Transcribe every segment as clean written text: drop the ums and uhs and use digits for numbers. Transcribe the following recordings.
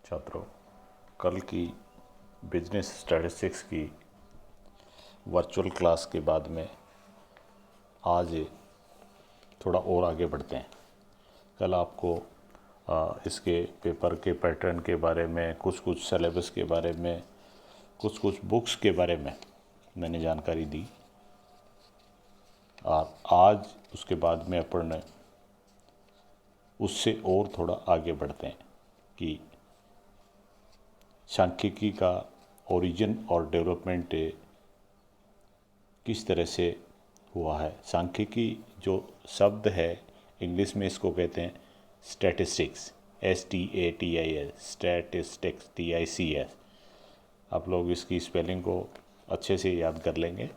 छात्रों, कल की बिजनेस स्टैटिस्टिक्स की वर्चुअल क्लास के बाद में आज थोड़ा और आगे बढ़ते हैं। कल आपको इसके पेपर के पैटर्न के बारे में, कुछ कुछ सिलेबस के बारे में, कुछ कुछ बुक्स के बारे में मैंने जानकारी दी। और आज उसके बाद में अपन उससे और थोड़ा आगे बढ़ते हैं कि सांख्यिकी का ओरिजिन और डेवलपमेंट किस तरह से हुआ है। सांख्यिकी जो शब्द है, इंग्लिश में इसको कहते हैं स्टैटिस्टिक्स, STATIS, स्टैटिस्टिक्स, TICS। आप लोग इसकी स्पेलिंग को अच्छे से याद कर लेंगे।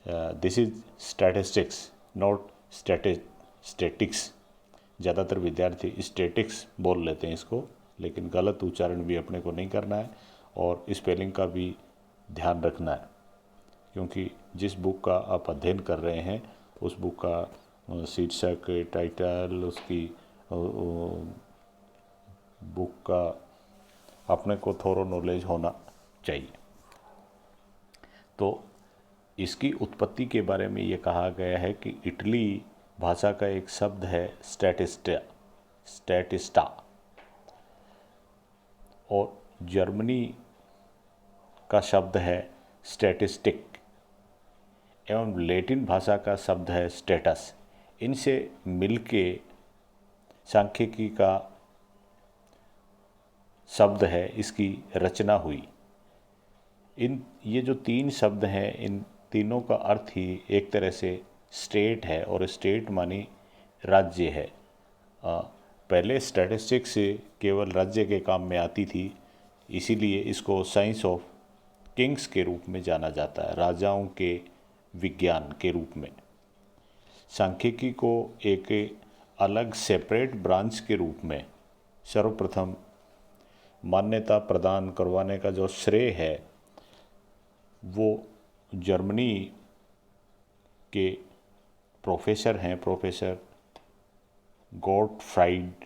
This is statistics, not statics. ज़्यादातर विद्यार्थी स्टैटिक्स बोल लेते हैं इसको, लेकिन गलत उच्चारण भी अपने को नहीं करना है और स्पेलिंग का भी ध्यान रखना है, क्योंकि जिस बुक का आप अध्ययन कर रहे हैं उस बुक का शीर्षक, टाइटल, उसकी बुक का अपने को थोड़ा नॉलेज होना चाहिए। तो इसकी उत्पत्ति के बारे में ये कहा गया है कि इटली भाषा का एक शब्द है स्टैटिस्टा, और जर्मनी का शब्द है स्टैटिस्टिक, एवं लैटिन भाषा का शब्द है स्टेटस। इनसे मिलके सांख्यिकी का शब्द है, इसकी रचना हुई। ये जो तीन शब्द हैं, इन तीनों का अर्थ ही एक तरह से स्टेट है, और स्टेट मानी राज्य है। पहले स्टैटिस्टिक्स केवल राज्य के काम में आती थी, इसीलिए इसको साइंस ऑफ किंग्स के रूप में जाना जाता है, राजाओं के विज्ञान के रूप में। सांख्यिकी को एक अलग सेपरेट ब्रांच के रूप में सर्वप्रथम मान्यता प्रदान करवाने का जो श्रेय है वो जर्मनी के प्रोफेसर हैं, प्रोफेसर गॉटफ्राइड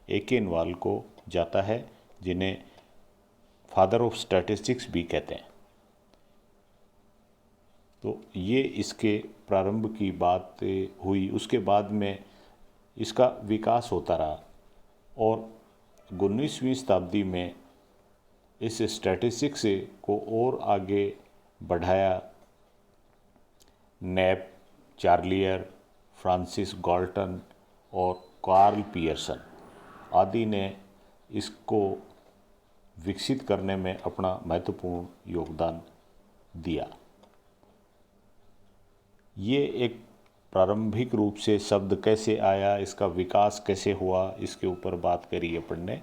एकेनवाल को जाता है, जिन्हें फादर ऑफ स्टैटिस्टिक्स भी कहते हैं। तो ये इसके प्रारंभ की बात हुई। उसके बाद में इसका विकास होता रहा और 19वीं शताब्दी में इस स्टैटिस्टिक्स को और आगे बढ़ाया। नेप, चार्लियर, फ्रांसिस गाल्टन और कार्ल पियर्सन आदि ने इसको विकसित करने में अपना महत्वपूर्ण योगदान दिया। ये एक प्रारंभिक रूप से शब्द कैसे आया, इसका विकास कैसे हुआ, इसके ऊपर बात करी अपन ने।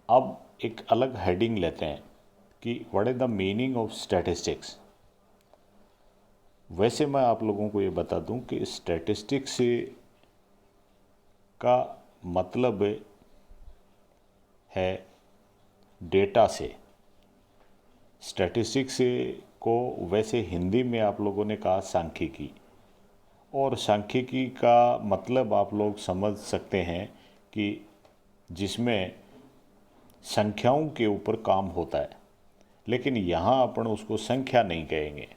अब एक अलग हेडिंग लेते हैं कि what is the meaning of statistics. वैसे मैं आप लोगों को ये बता दूं कि स्टैटिस्टिक्स का मतलब है डेटा से। स्टैटिस्टिक्स को वैसे हिंदी में आप लोगों ने कहा सांख्यिकी, और सांख्यिकी का मतलब आप लोग समझ सकते हैं कि जिसमें संख्याओं के ऊपर काम होता है, लेकिन यहाँ अपन उसको संख्या नहीं कहेंगे।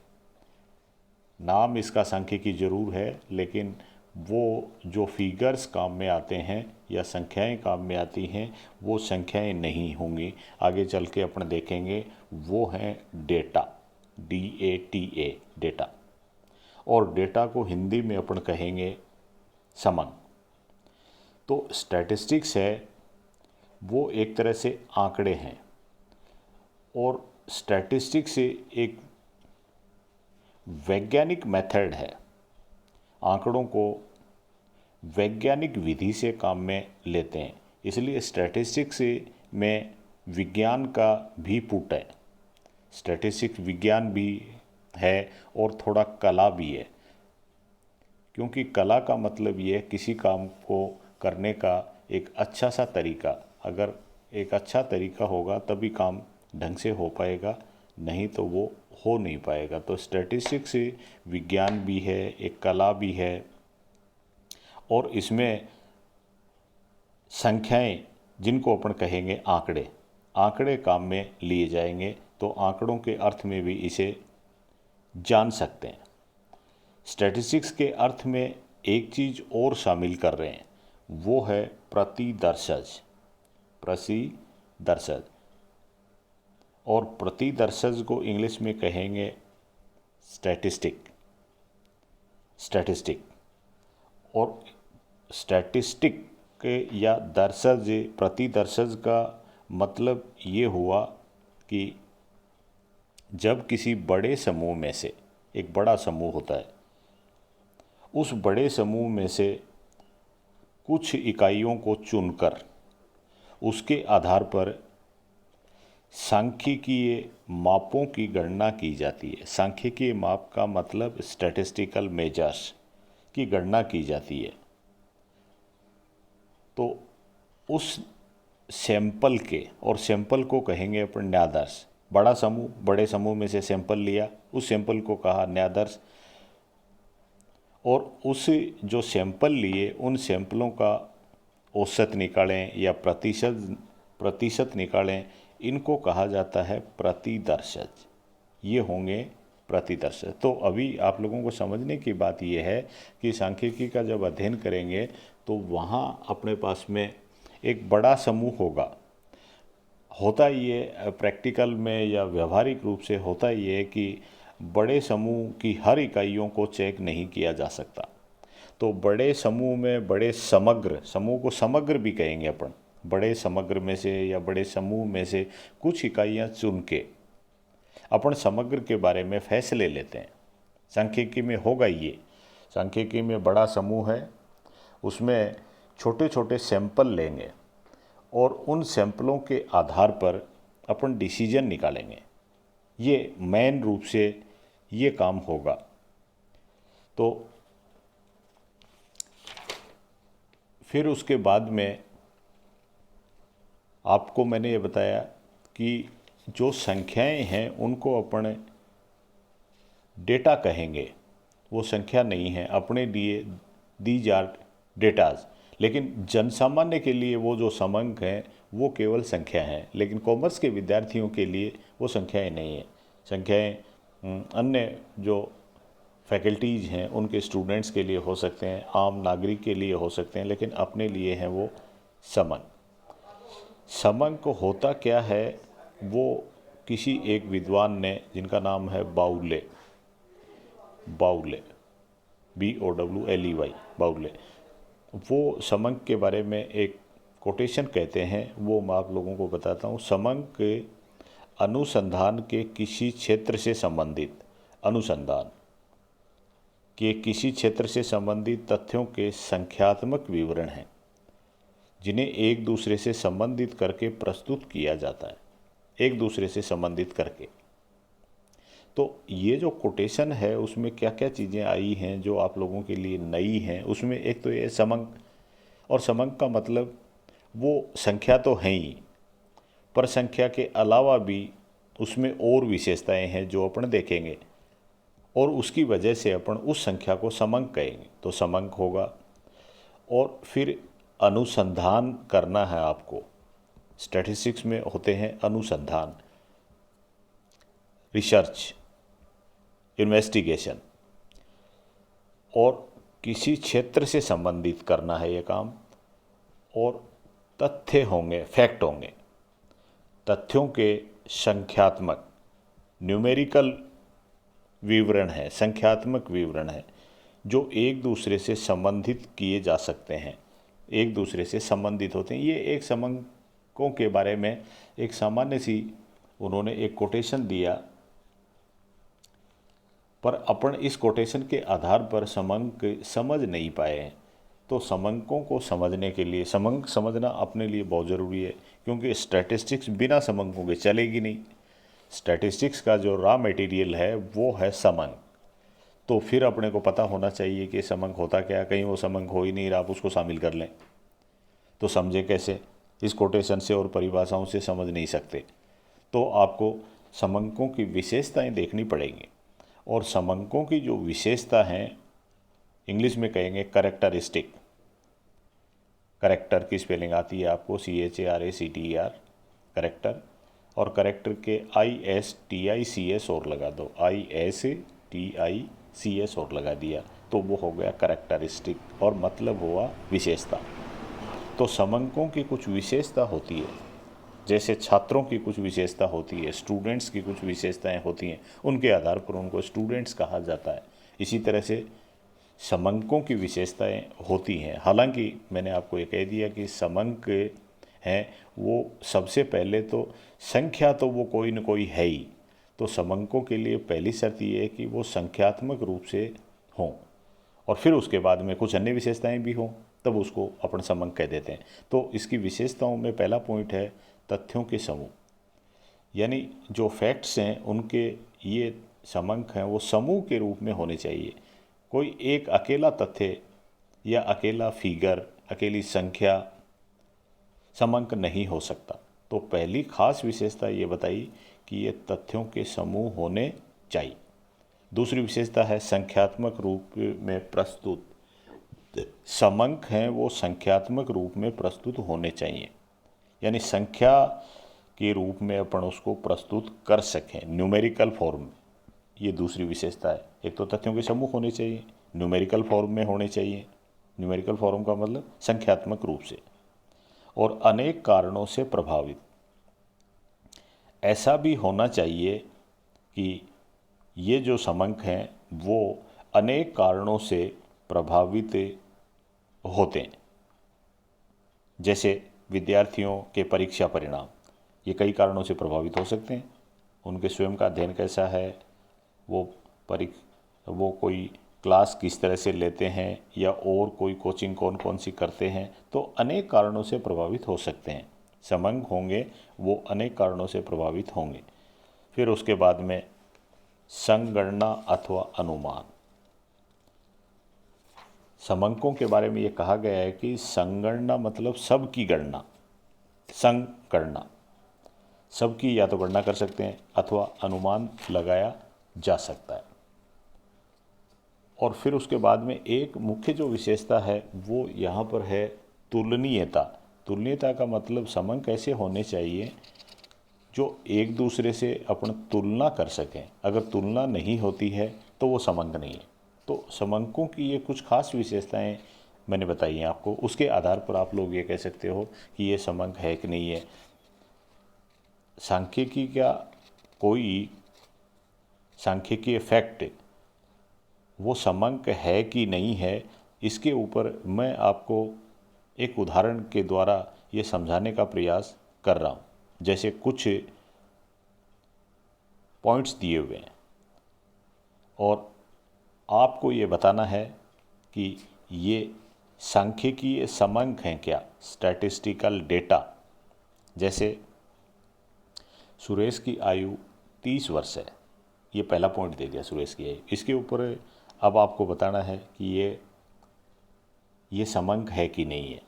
नाम इसका सांख्यिकी जरूर है, लेकिन वो जो फिगर्स काम में आते हैं या संख्याएं काम में आती हैं, वो संख्याएं नहीं होंगी। आगे चल के अपन देखेंगे, वो हैं डेटा, DATA, डेटा। और डेटा को हिंदी में अपन कहेंगे समन। तो स्टैटिस्टिक्स है वो एक तरह से आंकड़े हैं, और स्टैटिस्टिक्स एक वैज्ञानिक मेथड है। आंकड़ों को वैज्ञानिक विधि से काम में लेते हैं, इसलिए स्टैटिस्टिक्स में विज्ञान का भी पुट है। स्टैटिस्टिक्स विज्ञान भी है और थोड़ा कला भी है, क्योंकि कला का मतलब ये है किसी काम को करने का एक अच्छा सा तरीका। अगर एक अच्छा तरीका होगा तभी काम ढंग से हो पाएगा, नहीं तो वो हो नहीं पाएगा। तो स्टैटिस्टिक्स विज्ञान भी है, एक कला भी है, और इसमें संख्याएं जिनको अपन कहेंगे आंकड़े, आंकड़े काम में लिए जाएंगे, तो आंकड़ों के अर्थ में भी इसे जान सकते हैं। स्टैटिस्टिक्स के अर्थ में एक चीज़ और शामिल कर रहे हैं, वो है प्रतिदर्शज। प्रतिदर्शज, और प्रतिदर्शज को इंग्लिश में कहेंगे स्टैटिस्टिक। और स्टैटिस्टिक या दर्शज, प्रतिदर्शज का मतलब ये हुआ कि जब किसी बड़े समूह में से, एक बड़ा समूह होता है, उस बड़े समूह में से कुछ इकाइयों को चुनकर उसके आधार पर सांख्यिकीय मापों की गणना की जाती है। सांख्यिकीय माप का मतलब स्टैटिस्टिकल मेजर्स की गणना की जाती है। तो उस सैंपल के, और सैंपल को कहेंगे अपन न्यायाधर्श। बड़ा समूह, बड़े समूह में से सैंपल लिया, उस सैंपल को कहा न्यायाधर्श, और उस जो सैंपल लिए उन सैंपलों का औसत निकालें या प्रतिशत निकालें, इनको कहा जाता है प्रतिदर्शज। ये होंगे प्रतिदर्शज। तो अभी आप लोगों को समझने की बात यह है कि सांख्यिकी का जब अध्ययन करेंगे तो वहाँ अपने पास में एक बड़ा समूह होगा। होता ये प्रैक्टिकल में या व्यवहारिक रूप से होता ये कि बड़े समूह की हर इकाइयों को चेक नहीं किया जा सकता। तो बड़े समूह में, बड़े समग्र समूह को समग्र भी कहेंगे अपन, बड़े समग्र में से या बड़े समूह में से कुछ इकाइयाँ चुन के अपन समग्र के बारे में फैसले लेते हैं। सांख्यिकी में होगा ये, सांख्यिकी में बड़ा समूह है, उसमें छोटे छोटे सैंपल लेंगे और उन सैंपलों के आधार पर अपन डिसीजन निकालेंगे। ये मेन रूप से ये काम होगा। तो फिर उसके बाद में आपको मैंने ये बताया कि जो संख्याएं हैं उनको अपन डेटा कहेंगे। वो संख्या नहीं है, अपने लिए दीज आर डेटाज। लेकिन जनसामान्य के लिए वो जो समंक हैं वो केवल संख्या हैं, लेकिन कॉमर्स के विद्यार्थियों के लिए वो संख्याएं नहीं हैं। संख्याएं अन्य जो फैकल्टीज़ हैं उनके स्टूडेंट्स के लिए हो सकते हैं, आम नागरिक के लिए हो सकते हैं, लेकिन अपने लिए हैं वो समंक। समंक होता क्या है, वो किसी एक विद्वान ने, जिनका नाम है बाउले, BOWLEY, बाउले, वो समंक के बारे में एक कोटेशन कहते हैं, वो मैं आप लोगों को बताता हूँ। समंक अनुसंधान के किसी क्षेत्र से संबंधित, अनुसंधान के किसी क्षेत्र से संबंधित तथ्यों के संख्यात्मक विवरण हैं जिन्हें एक दूसरे से संबंधित करके प्रस्तुत किया जाता है, एक दूसरे से संबंधित करके। तो ये जो कोटेशन है उसमें क्या क्या चीज़ें आई हैं जो आप लोगों के लिए नई हैं, उसमें एक तो ये समंक, और समंक का मतलब वो संख्या तो है ही, पर संख्या के अलावा भी उसमें और विशेषताएं हैं जो अपन देखेंगे, और उसकी वजह से अपन उस संख्या को समंक कहेंगे। तो समंक होगा। और फिर अनुसंधान करना है आपको। स्टैटिस्टिक्स में होते हैं अनुसंधान, रिसर्च, इन्वेस्टिगेशन, और किसी क्षेत्र से संबंधित करना है ये काम। और तथ्य होंगे, फैक्ट होंगे, तथ्यों के संख्यात्मक, न्यूमेरिकल विवरण है, संख्यात्मक विवरण है जो एक दूसरे से संबंधित किए जा सकते हैं, एक दूसरे से संबंधित होते हैं। ये एक समंकों के बारे में एक सामान्य सी उन्होंने एक कोटेशन दिया, पर अपन इस कोटेशन के आधार पर समंक समझ नहीं पाए हैं। तो समंकों को समझने के लिए, समंक समझना अपने लिए बहुत ज़रूरी है, क्योंकि स्टैटिस्टिक्स बिना समंकों के चलेगी नहीं। स्टैटिस्टिक्स का जो रॉ मटेरियल है वो है समंक। तो फिर अपने को पता होना चाहिए कि समंक होता क्या है। कहीं वो समंक हो ही नहीं रहा, आप उसको शामिल कर लें तो समझे कैसे? इस कोटेशन से और परिभाषाओं से समझ नहीं सकते। तो आपको समंकों की विशेषताएं देखनी पड़ेंगी, और समंकों की जो विशेषता हैं इंग्लिश में कहेंगे करेक्टरिस्टिक। करेक्टर की स्पेलिंग आती है आपको CHARACTER, करेक्टर। और करेक्टर के ISTICS और लगा दो, ISTICS और लगा दिया, तो वो हो गया करेक्टरिस्टिक और मतलब हुआ विशेषता। तो समंकों की कुछ विशेषता होती है, जैसे छात्रों की कुछ विशेषता होती है, स्टूडेंट्स की कुछ विशेषताएं होती हैं, उनके आधार पर उनको स्टूडेंट्स कहा जाता है। इसी तरह से समंकों की विशेषताएं होती हैं। हालांकि मैंने आपको ये कह दिया कि समंक हैं वो सबसे पहले तो संख्या तो वो कोई न कोई है ही। तो समंकों के लिए पहली शर्त ये है कि वो संख्यात्मक रूप से हों, और फिर उसके बाद में कुछ अन्य विशेषताएं भी हों, तब उसको अपन समंक कह देते हैं। तो इसकी विशेषताओं में पहला पॉइंट है तथ्यों के समूह, यानी जो फैक्ट्स हैं उनके ये समंक हैं वो समूह के रूप में होने चाहिए। कोई एक अकेला तथ्य या अकेला फिगर, अकेली संख्या समंक नहीं हो सकता। तो पहली खास विशेषता ये बताई कि ये तथ्यों के समूह होने चाहिए। दूसरी विशेषता है संख्यात्मक रूप में प्रस्तुत। समंक हैं वो संख्यात्मक रूप में प्रस्तुत होने चाहिए, यानी संख्या के रूप में अपन उसको प्रस्तुत कर सकें, न्यूमेरिकल फॉर्म में। ये दूसरी विशेषता है। एक तो तथ्यों के समूह होने चाहिए, न्यूमेरिकल फॉर्म में होने चाहिए। न्यूमेरिकल फॉर्म का मतलब संख्यात्मक रूप से, और अनेक कारणों से प्रभावित। ऐसा भी होना चाहिए कि ये जो समंक हैं वो अनेक कारणों से प्रभावित होते हैं। जैसे विद्यार्थियों के परीक्षा परिणाम, ये कई कारणों से प्रभावित हो सकते हैं। उनके स्वयं का अध्ययन कैसा है, वो कोई क्लास किस तरह से लेते हैं, या और कोई कोचिंग कौन कौन सी करते हैं, तो अनेक कारणों से प्रभावित हो सकते हैं। समंक होंगे वो अनेक कारणों से प्रभावित होंगे। फिर उसके बाद में संगणना अथवा अनुमान। समंकों के बारे में ये कहा गया है कि संगणना मतलब सब की गणना, संगणना सबकी या तो गणना कर सकते हैं अथवा अनुमान लगाया जा सकता है। और फिर उसके बाद में एक मुख्य जो विशेषता है वो यहाँ पर है तुलनीयता। तुलनीयता का मतलब समंक ऐसे होने चाहिए जो एक दूसरे से अपन तुलना कर सकें। अगर तुलना नहीं होती है तो वो समंक नहीं है। तो समंकों की ये कुछ खास विशेषताएं मैंने बताई हैं आपको, उसके आधार पर आप लोग ये कह सकते हो कि ये समंक है कि नहीं है। सांख्यिकी का कोई सांख्यिकीय फैक्ट वो समंक है कि नहीं है, इसके ऊपर मैं आपको एक उदाहरण के द्वारा ये समझाने का प्रयास कर रहा हूँ। जैसे कुछ पॉइंट्स दिए हुए हैं और आपको ये बताना है कि ये सांख्यिकीय समंक हैं क्या, स्टैटिस्टिकल डेटा। जैसे सुरेश की आयु 30 वर्ष है, ये पहला पॉइंट दे दिया सुरेश की आयु। इसके ऊपर अब आपको बताना है कि ये समंक है कि नहीं है।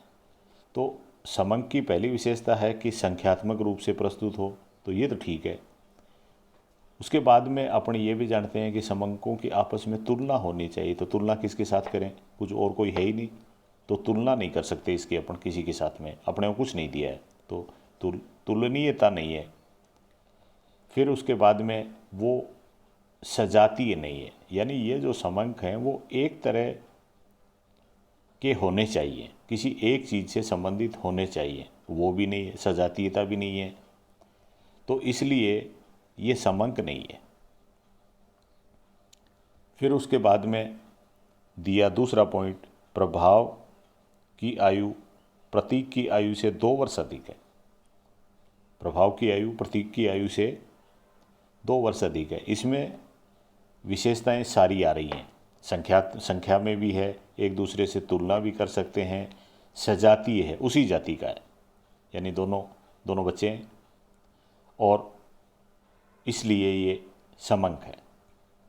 तो समंक की पहली विशेषता है कि संख्यात्मक रूप से प्रस्तुत हो, तो ये तो ठीक है। उसके बाद में अपन ये भी जानते हैं कि समंकों की आपस में तुलना होनी चाहिए। तो तुलना किसके साथ करें, कुछ और कोई है ही नहीं, तो तुलना नहीं कर सकते इसकी अपन किसी के साथ में, अपने को कुछ नहीं दिया है, तो तुलनीयता नहीं है। फिर उसके बाद में वो सजातीय नहीं है, यानी ये जो समंक हैं वो एक तरह के होने चाहिए, किसी एक चीज़ से संबंधित होने चाहिए, वो भी नहीं है, सजातीयता भी नहीं है, तो इसलिए ये समंक नहीं है। फिर उसके बाद में दिया दूसरा पॉइंट, प्रभाव की आयु प्रतीक की आयु से 2 वर्ष अधिक है। प्रभाव की आयु प्रतीक की आयु से 2 वर्ष अधिक है। इसमें विशेषताएं सारी आ रही हैं, संख्या में भी है, एक दूसरे से तुलना भी कर सकते हैं, सजातीय है, उसी जाति का है, यानी दोनों बच्चे हैं, और इसलिए ये समंक है।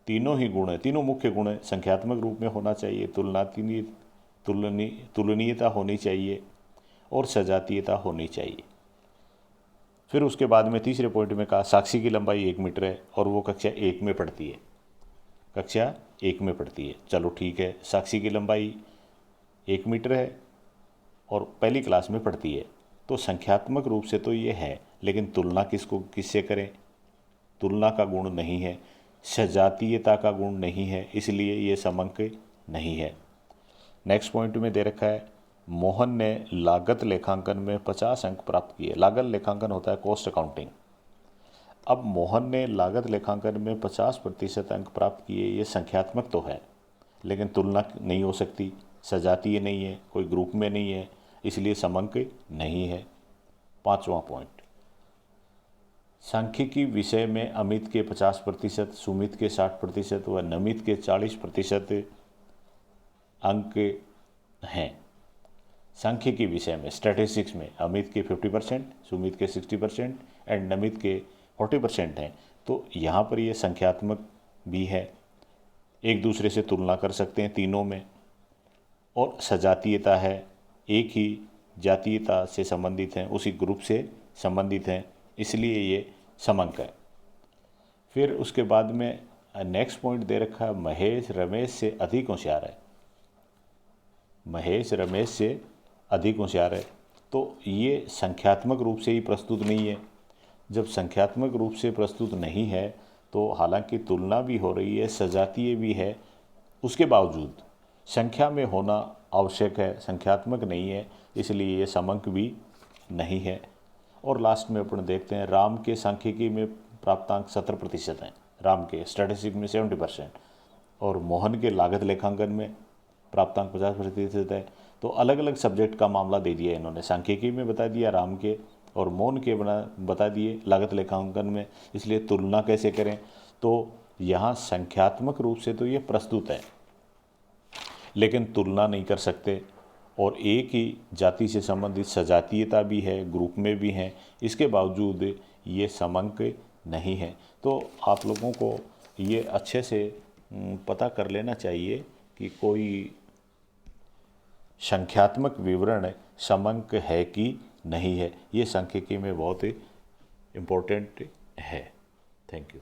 तीनों ही गुण है, तीनों मुख्य गुण है, संख्यात्मक रूप में होना चाहिए, तुलनीयता होनी चाहिए, और सजातीयता होनी चाहिए। फिर उसके बाद में तीसरे पॉइंट में कहा साक्षी की लंबाई 1 मीटर है और वो कक्षा 1 में पढ़ती है, कक्षा 1 में पढ़ती है। चलो ठीक है, साक्षी की लंबाई 1 मीटर है और पहली क्लास में पढ़ती है। तो संख्यात्मक रूप से तो ये है, लेकिन तुलना किससे करें? तुलना का गुण नहीं है, सजातीयता का गुण नहीं है, इसलिए ये समंक नहीं है। नेक्स्ट पॉइंट में दे रखा है, मोहन ने लागत लेखांकन में 50 अंक प्राप्त किए। लागत लेखांकन होता है कॉस्ट अकाउंटिंग। अब मोहन ने लागत लेखांकन में 50% अंक प्राप्त किए, ये संख्यात्मक तो है, लेकिन तुलना नहीं हो सकती, सजातीय नहीं है, कोई ग्रुप में नहीं है, इसलिए समंक नहीं है। 5वां पॉइंट, सांख्यिकी विषय में अमित के 50%, सुमित के 60% व नमित के 40% अंक हैं। सांख्यिकी विषय में स्टैटिस्टिक्स में अमित के 50%, सुमित के 60% एंड नमित के 40% हैं। तो यहाँ पर ये संख्यात्मक भी है, एक दूसरे से तुलना कर सकते हैं तीनों में, और सजातीयता है, एक ही जातीयता से संबंधित हैं, उसी ग्रुप से संबंधित हैं, इसलिए ये समंक है। फिर उसके बाद में नेक्स्ट पॉइंट दे रखा है, महेश रमेश से अधिक होशियार है। महेश रमेश से अधिक होशियार है, तो ये संख्यात्मक रूप से ही प्रस्तुत नहीं है। जब संख्यात्मक रूप से प्रस्तुत नहीं है तो हालांकि तुलना भी हो रही है, सजातीय भी है, उसके बावजूद संख्या में होना आवश्यक है, संख्यात्मक नहीं है, इसलिए ये समंक भी नहीं है। और लास्ट में अपन देखते हैं, राम के सांख्यिकी में प्राप्तांक 70% हैं, राम के स्टैटिस्टिक्स में 70%, और मोहन के लागत लेखांकन में प्राप्तांक 50% है। तो अलग अलग सब्जेक्ट का मामला दे दिया इन्होंने, सांख्यिकी में बता दिया राम के, और मोहन के बता दिए लागत लेखांकन में, इसलिए तुलना कैसे करें? तो यहाँ संख्यात्मक रूप से तो ये प्रस्तुत है, लेकिन तुलना नहीं कर सकते, और एक ही जाति से संबंधित सजातीयता भी है, ग्रुप में भी हैं, इसके बावजूद ये समंक नहीं है। तो आप लोगों को ये अच्छे से पता कर लेना चाहिए कि कोई संख्यात्मक विवरण समंक है कि नहीं है। ये सांख्यिकी में बहुत इम्पोर्टेंट है। Thank you.